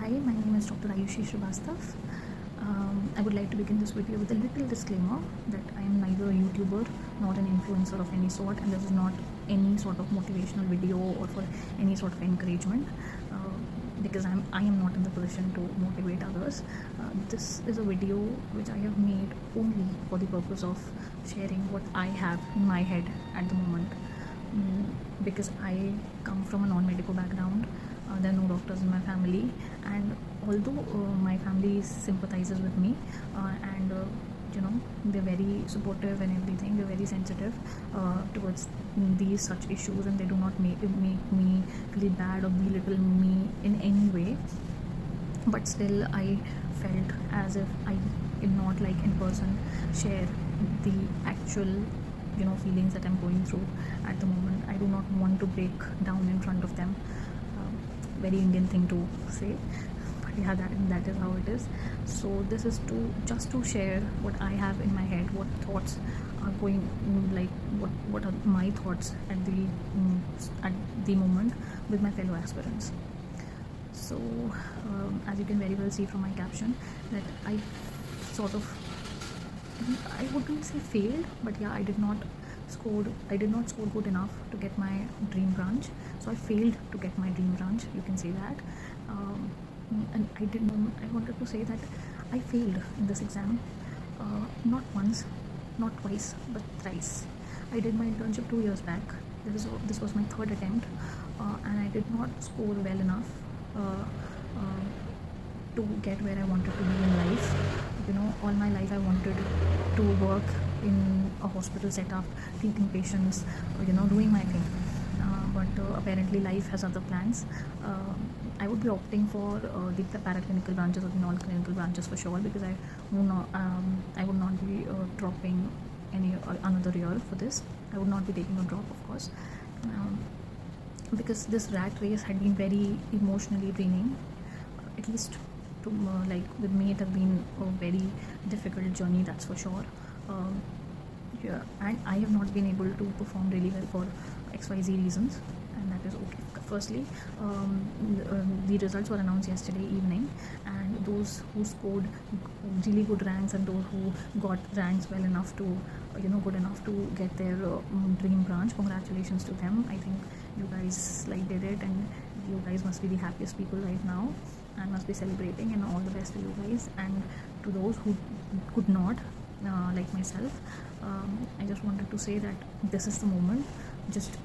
Hi, my name is Dr. Ayushi Srivastav. I would like to begin this video with a little disclaimer that I am neither a YouTuber nor an influencer of any sort, and this is not any sort of motivational video or for any sort of encouragement, because I am not in the position to motivate others. This is a video which I have made only for the purpose of sharing what I have in my head at the moment, because I come from a non-medical background. There are no doctors in my family, and although my family sympathizes with me, and they're very supportive and everything, they're very sensitive towards these such issues, and they do not make me feel bad or belittle me in any way, but still I felt as if I cannot, like in person, share the actual feelings that I'm going through at the moment. I do not want to break down in front of them. Very Indian thing to say, but yeah, that is how it is. So this is just to share what I have in my head, what thoughts are going, like what are my thoughts at the moment with my fellow aspirants. So as you can very well see from my caption, that I wouldn't say failed, but yeah, I did not score good enough to get my dream branch. So I failed to get my dream branch, you can say that. And I wanted to say that I failed in this exam, not once, not twice, but thrice. I did my internship 2 years back. This was my third attempt, and I did not score well enough to get where I wanted to be in life. All my life I wanted to work in a hospital setup, treating patients, doing my thing. But apparently life has other plans. I would be opting for the paraclinical branches or the non-clinical branches for sure, because I would not be dropping another year for this. I would not be taking a drop, of course, because this rat race had been very emotionally draining. At least to like with me, it has been a very difficult journey, that's for sure. Yeah, and I have not been able to perform really well for XYZ reasons, and that is okay. Firstly, the results were announced yesterday evening, and those who scored really good ranks and those who got ranks well enough to good enough to get their dream branch, congratulations to them. I think you guys did it, and you guys must be the happiest people right now and must be celebrating, and all the best to you guys. And to those who could not, like myself, I just wanted to say that this is the moment. Just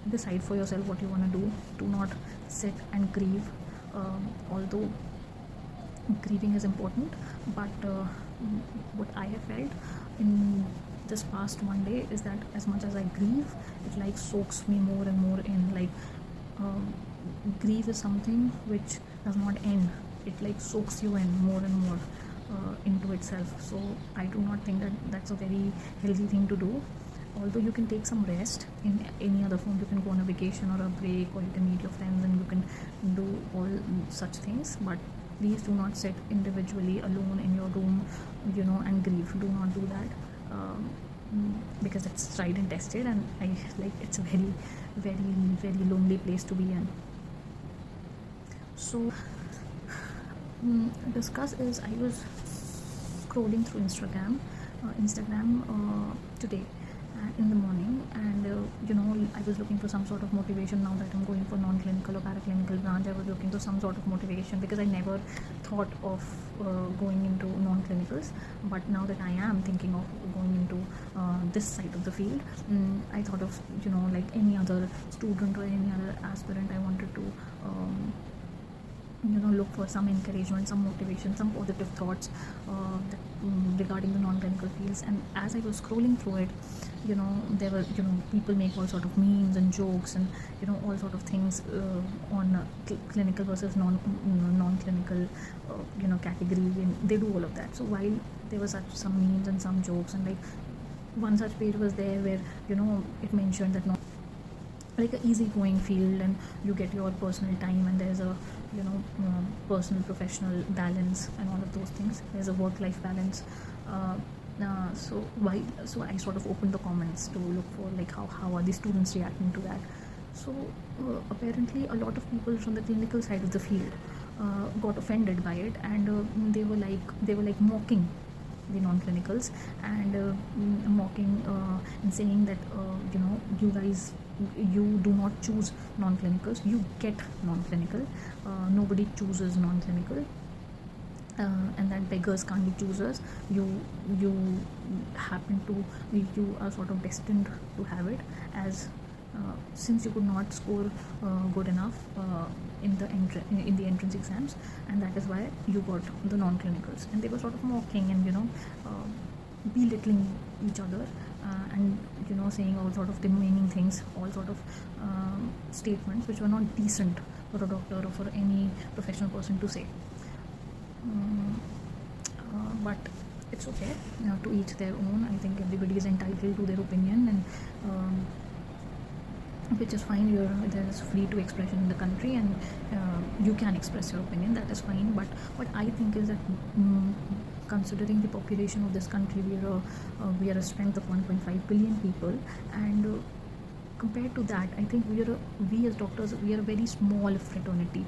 decide for yourself what you want to do. Do not sit and grieve, although grieving is important, but what I have felt in this past one day is that as much as I grieve, it soaks me more and more in. Grief is something which does not end. It soaks you in more and more into itself. So I do not think that that's a very healthy thing to do. Although you can take some rest in any other form, you can go on a vacation or a break, or you can meet your friends and you can do all such things, but please do not sit individually alone in your room and grieve. Do not do that, because it's tried and tested, and it's a very, very, very lonely place to be in. So discuss is, I was scrolling through Instagram today in the morning, and I was looking for some sort of motivation. Now that I'm going for non-clinical or paraclinical branch, I was looking for some sort of motivation, because I never thought of going into non-clinicals, but now that I am thinking of going into this side of the field, I thought of like any other student or any other aspirant, I wanted to look for some encouragement, some motivation, some positive thoughts regarding the non-clinical fields. And as I was scrolling through it, there were people make all sort of memes and jokes and all sort of things on clinical versus non-clinical category, and they do all of that. So while there were some memes and some jokes, and one such page was there where it mentioned that an easygoing field, and you get your personal time, and there's a personal professional balance and all of those things. There's a work-life balance. So I sort of opened the comments to look for how are the students reacting to that. So apparently a lot of people from the clinical side of the field got offended by it, and they were like mocking the non-clinicals, and mocking and saying that you guys, you do not choose non-clinicals, you get non-clinical, nobody chooses non-clinical, and that beggars can't be choosers. You happen to, you are sort of destined to have it, as since you could not score good enough in the entrance exams, and that is why you got the non-clinicals. And they were sort of mocking and belittling each other, and saying all sort of demeaning things, all sort of statements which were not decent for a doctor or for any professional person to say. But it's okay, to each their own. I think everybody is entitled to their opinion, and which is fine. There's free to expression in the country, and you can express your opinion, that is fine. But what I think is that, considering the population of this country, we are a strength of 1.5 billion people, and compared to that, I think we as doctors, we are a very small fraternity.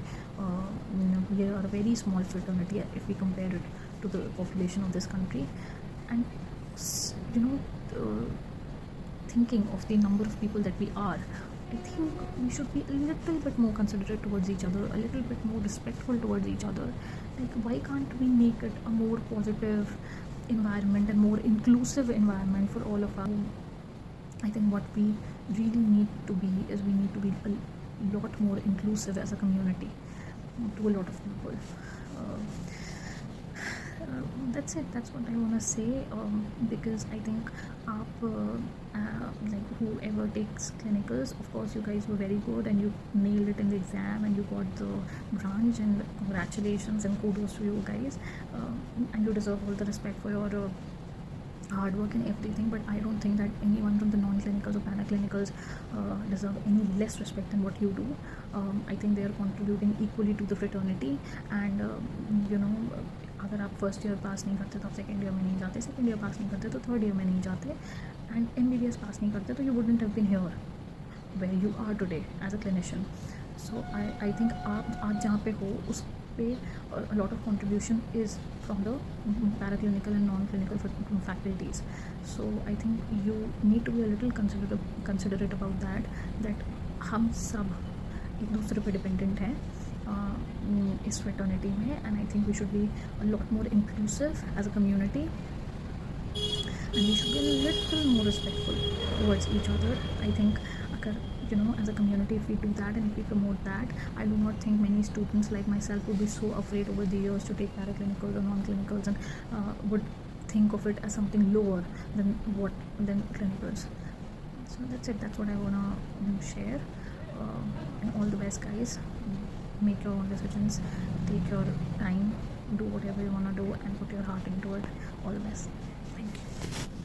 We are a very small fraternity if we compare it to the population of this country. And thinking of the number of people that we are, I think we should be a little bit more considerate towards each other, a little bit more respectful towards each other. Like, why can't we make it a more positive environment and more inclusive environment for all of us? I think what we really need to be is, we need to be a lot more inclusive as a community to a lot of people. That's it. That's what I want to say, because I think like, whoever takes clinicals, of course you guys were very good and you nailed it in the exam and you got the branch, and congratulations and kudos to you guys, and you deserve all the respect for your hard work and everything. But I don't think that anyone from the non-clinicals or paraclinicals deserve any less respect than what you do. I think they are contributing equally to the fraternity, and अगर आप first year पास नहीं करते तो आप second year में नहीं जाते, second year पास नहीं करते तो थर्ड ईयर में नहीं जाते, एंड MBBS पास नहीं करते तो you wouldn't have been here where you are today as a clinician. So I think आप आज जहाँ पे हो उस पे a lot of contribution is from the paraclinical and non-clinical faculties. So I think you need to be a little considerate about that हम सब एक दूसरे पे डिपेंडेंट हैं इस fraternity में, and I think we should be a lot more inclusive as a community, and we should be a little more respectful towards each other. I think as a community, if we do that and if we promote that, I do not think many students like myself would be so afraid over the years to take paraclinicals or non-clinicals, and would think of it as something lower than clinicals. So that's it. That's what I want to share, and all the best, guys. Make your own decisions, take your time, do whatever you want to do, and put your heart into it. All the best. Thank you.